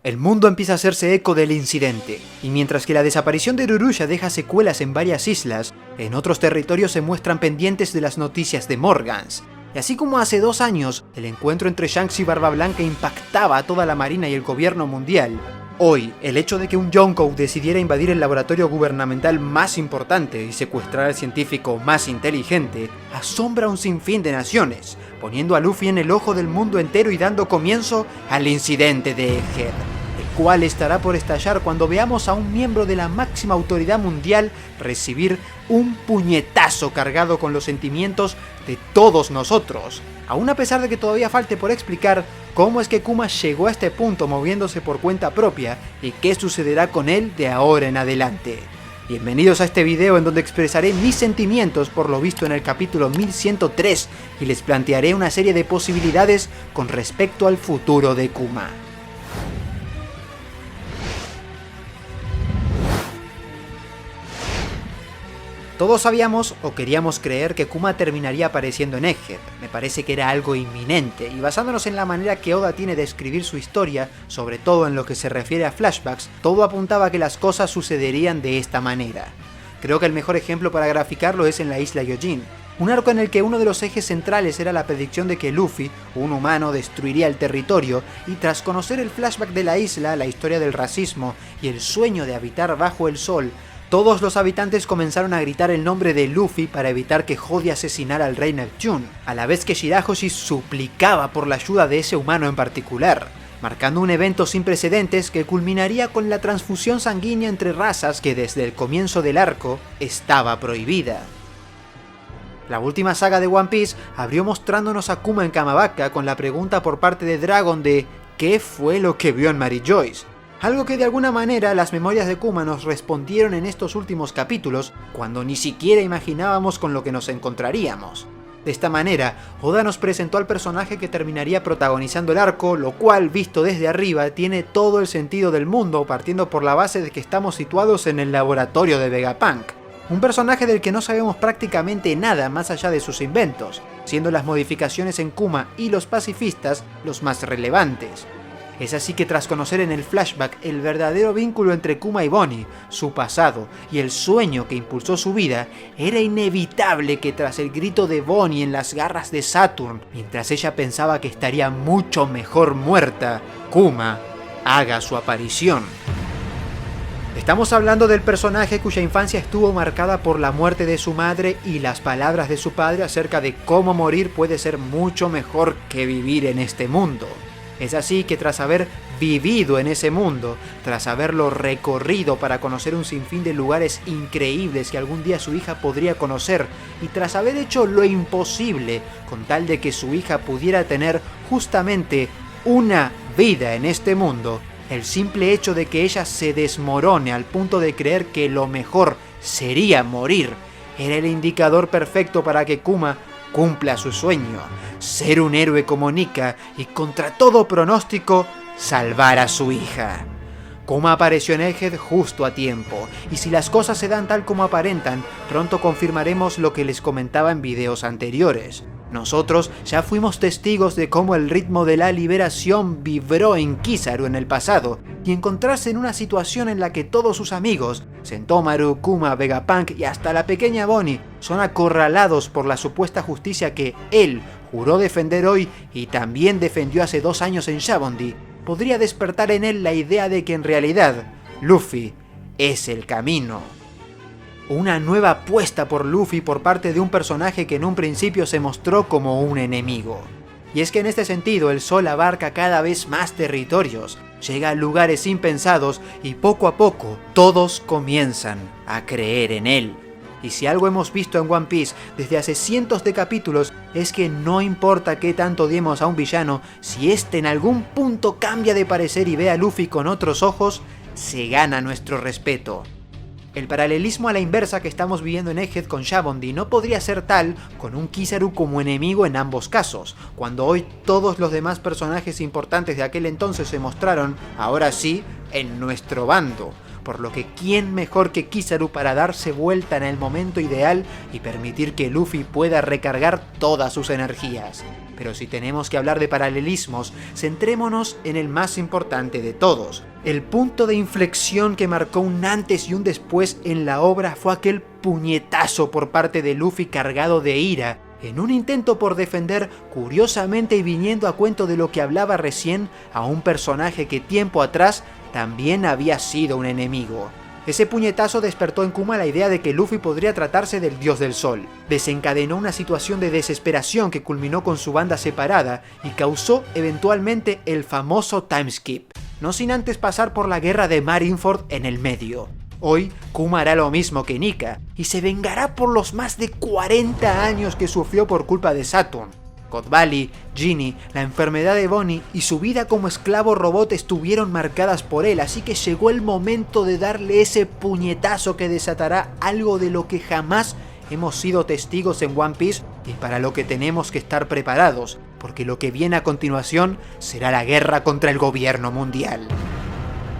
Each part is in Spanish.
El mundo empieza a hacerse eco del incidente, y mientras que la desaparición de Ruruya deja secuelas en varias islas, en otros territorios se muestran pendientes de las noticias de Morgans. Y así como hace 2 años, el encuentro entre Shanks y Barba Blanca impactaba a toda la marina y el gobierno mundial, hoy, el hecho de que un Yonkou decidiera invadir el laboratorio gubernamental más importante y secuestrar al científico más inteligente, asombra a un sinfín de naciones, poniendo a Luffy en el ojo del mundo entero y dando comienzo al incidente de Egghead, el cual estará por estallar cuando veamos a un miembro de la máxima autoridad mundial recibir un puñetazo cargado con los sentimientos de todos nosotros, aún a pesar de que todavía falte por explicar cómo es que Kuma llegó a este punto moviéndose por cuenta propia y qué sucederá con él de ahora en adelante. Bienvenidos a este video en donde expresaré mis sentimientos por lo visto en el capítulo 1103 y les plantearé una serie de posibilidades con respecto al futuro de Kuma. Todos sabíamos o queríamos creer que Kuma terminaría apareciendo en Egghead. Me parece que era algo inminente, y basándonos en la manera que Oda tiene de escribir su historia, sobre todo en lo que se refiere a flashbacks, todo apuntaba a que las cosas sucederían de esta manera. Creo que el mejor ejemplo para graficarlo es en la isla Gyojin, un arco en el que uno de los ejes centrales era la predicción de que Luffy, un humano, destruiría el territorio, y tras conocer el flashback de la isla, la historia del racismo y el sueño de habitar bajo el sol, todos los habitantes comenzaron a gritar el nombre de Luffy para evitar que Hody asesinara al rey Neptune, a la vez que Shirahoshi suplicaba por la ayuda de ese humano en particular, marcando un evento sin precedentes que culminaría con la transfusión sanguínea entre razas que desde el comienzo del arco estaba prohibida. La última saga de One Piece abrió mostrándonos a Kuma en Kamabaka con la pregunta por parte de Dragon de ¿qué fue lo que vio en Mary Joyce? Algo que de alguna manera las memorias de Kuma nos respondieron en estos últimos capítulos, cuando ni siquiera imaginábamos con lo que nos encontraríamos. De esta manera, Oda nos presentó al personaje que terminaría protagonizando el arco, lo cual, visto desde arriba, tiene todo el sentido del mundo, partiendo por la base de que estamos situados en el laboratorio de Vegapunk. Un personaje del que no sabemos prácticamente nada más allá de sus inventos, siendo las modificaciones en Kuma y los pacifistas los más relevantes. Es así que tras conocer en el flashback el verdadero vínculo entre Kuma y Bonnie, su pasado y el sueño que impulsó su vida, era inevitable que tras el grito de Bonnie en las garras de Saturn, mientras ella pensaba que estaría mucho mejor muerta, Kuma haga su aparición. Estamos hablando del personaje cuya infancia estuvo marcada por la muerte de su madre y las palabras de su padre acerca de cómo morir puede ser mucho mejor que vivir en este mundo. Es así que tras haber vivido en ese mundo, tras haberlo recorrido para conocer un sinfín de lugares increíbles que algún día su hija podría conocer, y tras haber hecho lo imposible con tal de que su hija pudiera tener justamente una vida en este mundo, el simple hecho de que ella se desmorone al punto de creer que lo mejor sería morir, era el indicador perfecto para que Kuma cumpla su sueño, ser un héroe como Nika y contra todo pronóstico salvar a su hija. Kuma apareció en Egghead justo a tiempo, y si las cosas se dan tal como aparentan, pronto confirmaremos lo que les comentaba en videos anteriores. Nosotros ya fuimos testigos de cómo el ritmo de la liberación vibró en Kizaru en el pasado, y encontrarse en una situación en la que todos sus amigos, Sentomaru, Kuma, Vegapunk y hasta la pequeña Bonnie, son acorralados por la supuesta justicia que él juró defender hoy y también defendió hace 2 años en Shabondi, podría despertar en él la idea de que en realidad Luffy es el camino. Una nueva apuesta por Luffy por parte de un personaje que en un principio se mostró como un enemigo. Y es que en este sentido el sol abarca cada vez más territorios, llega a lugares impensados y poco a poco todos comienzan a creer en él. Y si algo hemos visto en One Piece desde hace cientos de capítulos es que no importa qué tanto odiemos a un villano, si éste en algún punto cambia de parecer y ve a Luffy con otros ojos, se gana nuestro respeto. El paralelismo a la inversa que estamos viviendo en Egghead con Shabondi no podría ser tal con un Kizaru como enemigo en ambos casos, cuando hoy todos los demás personajes importantes de aquel entonces se mostraron, ahora sí, en nuestro bando. por lo que ¿quién mejor que Kizaru para darse vuelta en el momento ideal y permitir que Luffy pueda recargar todas sus energías? Pero si tenemos que hablar de paralelismos, centrémonos en el más importante de todos. El punto de inflexión que marcó un antes y un después en la obra fue aquel puñetazo por parte de Luffy cargado de ira, en un intento por defender, curiosamente y viniendo a cuento de lo que hablaba recién, a un personaje que tiempo atrás también había sido un enemigo. Ese puñetazo despertó en Kuma la idea de que Luffy podría tratarse del dios del sol. Desencadenó una situación de desesperación que culminó con su banda separada y causó eventualmente el famoso timeskip, no sin antes pasar por la guerra de Marineford en el medio. Hoy, Kuma hará lo mismo que Nika, y se vengará por los más de 40 años que sufrió por culpa de Saturn. God Valley, Genie, la enfermedad de Bonnie y su vida como esclavo robot estuvieron marcadas por él, así que llegó el momento de darle ese puñetazo que desatará algo de lo que jamás hemos sido testigos en One Piece y para lo que tenemos que estar preparados, porque lo que viene a continuación será la guerra contra el gobierno mundial.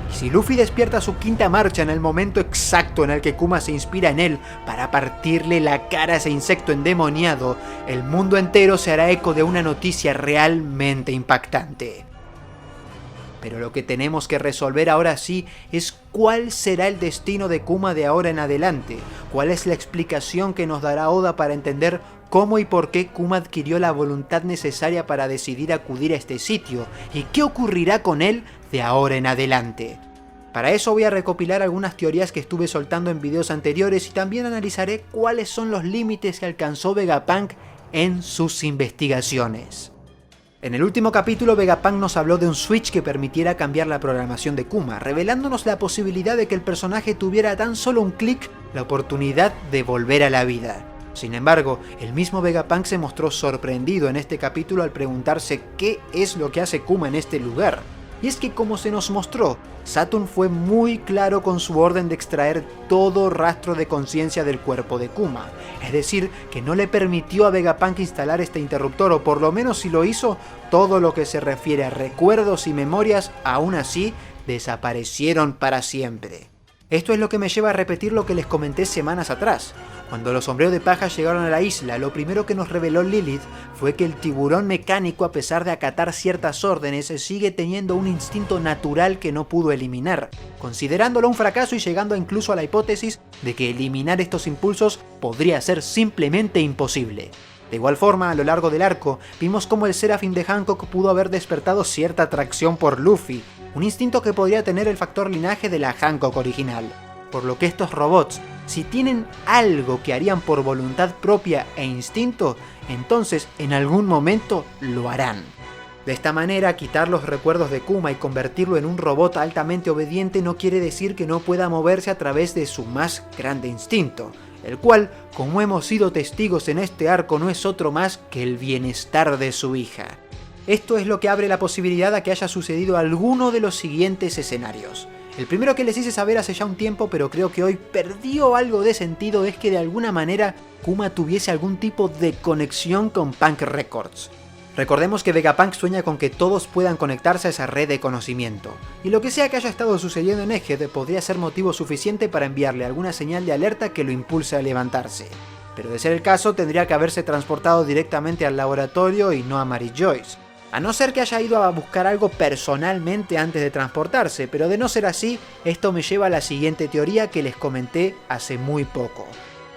Y si Luffy despierta su quinta marcha en el momento exacto en el que Kuma se inspira en él para partirle la cara a ese insecto endemoniado, el mundo entero se hará eco de una noticia realmente impactante. Pero lo que tenemos que resolver ahora sí es cuál será el destino de Kuma de ahora en adelante, cuál es la explicación que nos dará Oda para entender cómo y por qué Kuma adquirió la voluntad necesaria para decidir acudir a este sitio, y qué ocurrirá con él de ahora en adelante. Para eso voy a recopilar algunas teorías que estuve soltando en videos anteriores y también analizaré cuáles son los límites que alcanzó Vegapunk en sus investigaciones. En el último capítulo, Vegapunk nos habló de un switch que permitiera cambiar la programación de Kuma, revelándonos la posibilidad de que el personaje tuviera tan solo un clic la oportunidad de volver a la vida. Sin embargo, el mismo Vegapunk se mostró sorprendido en este capítulo al preguntarse qué es lo que hace Kuma en este lugar. Y es que, como se nos mostró, Saturn fue muy claro con su orden de extraer todo rastro de conciencia del cuerpo de Kuma, es decir, que no le permitió a Vegapunk instalar este interruptor, o por lo menos si lo hizo, todo lo que se refiere a recuerdos y memorias, aún así, desaparecieron para siempre. Esto es lo que me lleva a repetir lo que les comenté semanas atrás. Cuando los sombreros de paja llegaron a la isla, lo primero que nos reveló Lilith fue que el tiburón mecánico, a pesar de acatar ciertas órdenes, sigue teniendo un instinto natural que no pudo eliminar, considerándolo un fracaso y llegando incluso a la hipótesis de que eliminar estos impulsos podría ser simplemente imposible. De igual forma, a lo largo del arco, vimos cómo el Seraphim de Hancock pudo haber despertado cierta atracción por Luffy, un instinto que podría tener el factor linaje de la Hancock original, por lo que estos robots, si tienen algo que harían por voluntad propia e instinto, entonces en algún momento lo harán. De esta manera, quitar los recuerdos de Kuma y convertirlo en un robot altamente obediente no quiere decir que no pueda moverse a través de su más grande instinto, el cual, como hemos sido testigos en este arco, no es otro más que el bienestar de su hija. Esto es lo que abre la posibilidad a que haya sucedido alguno de los siguientes escenarios. El primero que les hice saber hace ya un tiempo, pero creo que hoy perdió algo de sentido, es que de alguna manera Kuma tuviese algún tipo de conexión con Punk Records. Recordemos que Vegapunk sueña con que todos puedan conectarse a esa red de conocimiento, y lo que sea que haya estado sucediendo en Egghead podría ser motivo suficiente para enviarle alguna señal de alerta que lo impulse a levantarse. Pero de ser el caso, tendría que haberse transportado directamente al laboratorio y no a Mary Joyce. A no ser que haya ido a buscar algo personalmente antes de transportarse, pero de no ser así, esto me lleva a la siguiente teoría que les comenté hace muy poco.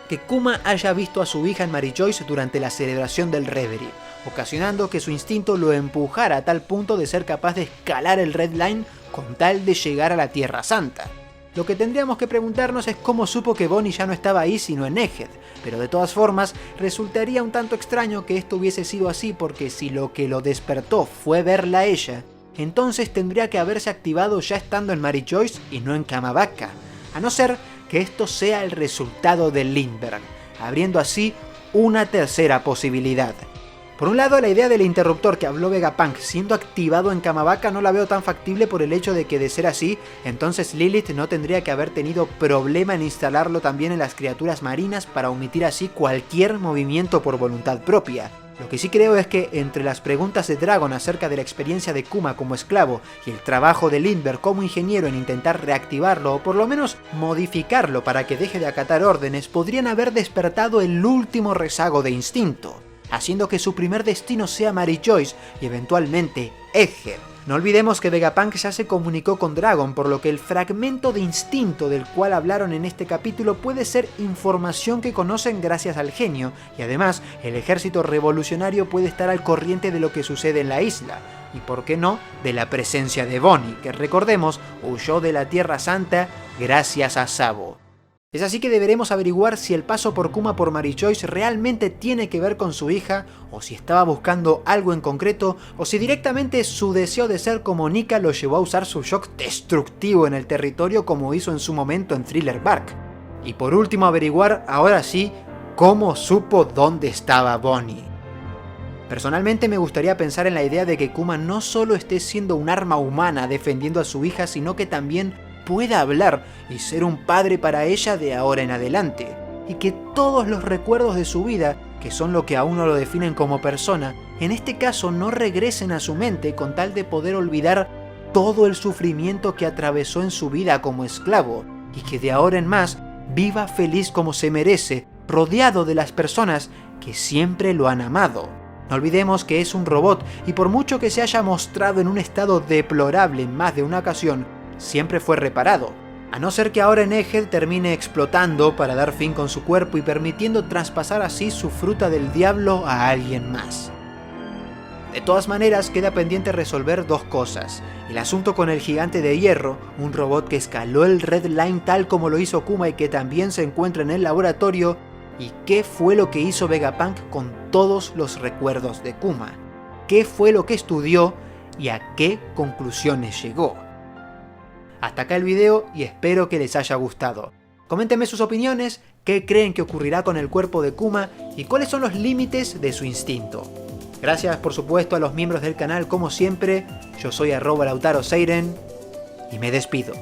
Que Kuma haya visto a su hija en Mary Joyce durante la celebración del Reverie, ocasionando que su instinto lo empujara a tal punto de ser capaz de escalar el Red Line con tal de llegar a la Tierra Santa. Lo que tendríamos que preguntarnos es cómo supo que Bonnie ya no estaba ahí sino en Egghead, pero de todas formas resultaría un tanto extraño que esto hubiese sido así, porque si lo que lo despertó fue verla a ella, entonces tendría que haberse activado ya estando en Mary Joyce y no en Kamabaka, a no ser que esto sea el resultado de Lindbergh, abriendo así una tercera posibilidad. Por un lado, la idea del interruptor que habló Vegapunk siendo activado en Kamabaka no la veo tan factible por el hecho de que, de ser así, entonces Lilith no tendría que haber tenido problema en instalarlo también en las criaturas marinas para omitir así cualquier movimiento por voluntad propia. Lo que sí creo es que entre las preguntas de Dragon acerca de la experiencia de Kuma como esclavo y el trabajo de Lindbergh como ingeniero en intentar reactivarlo o por lo menos modificarlo para que deje de acatar órdenes, podrían haber despertado el último rezago de instinto, haciendo que su primer destino sea Mary Joyce y eventualmente Egghead. No olvidemos que Vegapunk ya se comunicó con Dragon, por lo que el fragmento de instinto del cual hablaron en este capítulo puede ser información que conocen gracias al genio, y además el ejército revolucionario puede estar al corriente de lo que sucede en la isla, y por qué no, de la presencia de Bonnie, que recordemos, huyó de la Tierra Santa gracias a Sabo. Es así que deberemos averiguar si el paso por Kuma por Mary Joyce realmente tiene que ver con su hija, o si estaba buscando algo en concreto, o si directamente su deseo de ser como Nika lo llevó a usar su shock destructivo en el territorio como hizo en su momento en Thriller Bark. Y por último averiguar, ahora sí, cómo supo dónde estaba Bonnie. Personalmente me gustaría pensar en la idea de que Kuma no solo esté siendo un arma humana defendiendo a su hija, sino que también pueda hablar y ser un padre para ella de ahora en adelante, y que todos los recuerdos de su vida, que son lo que a uno lo definen como persona, en este caso no regresen a su mente con tal de poder olvidar todo el sufrimiento que atravesó en su vida como esclavo, y que de ahora en más viva feliz como se merece, rodeado de las personas que siempre lo han amado. No olvidemos que es un robot, y por mucho que se haya mostrado en un estado deplorable en más de una ocasión, siempre fue reparado, a no ser que ahora en Egghead termine explotando para dar fin con su cuerpo y permitiendo traspasar así su fruta del diablo a alguien más. De todas maneras, queda pendiente resolver dos cosas: el asunto con el gigante de hierro, un robot que escaló el Red Line tal como lo hizo Kuma y que también se encuentra en el laboratorio, y qué fue lo que hizo Vegapunk con todos los recuerdos de Kuma, qué fue lo que estudió y a qué conclusiones llegó. Hasta acá el video y espero que les haya gustado. Coméntenme sus opiniones, qué creen que ocurrirá con el cuerpo de Kuma y cuáles son los límites de su instinto. Gracias por supuesto a los miembros del canal como siempre, yo soy @LautaroSeiren y me despido.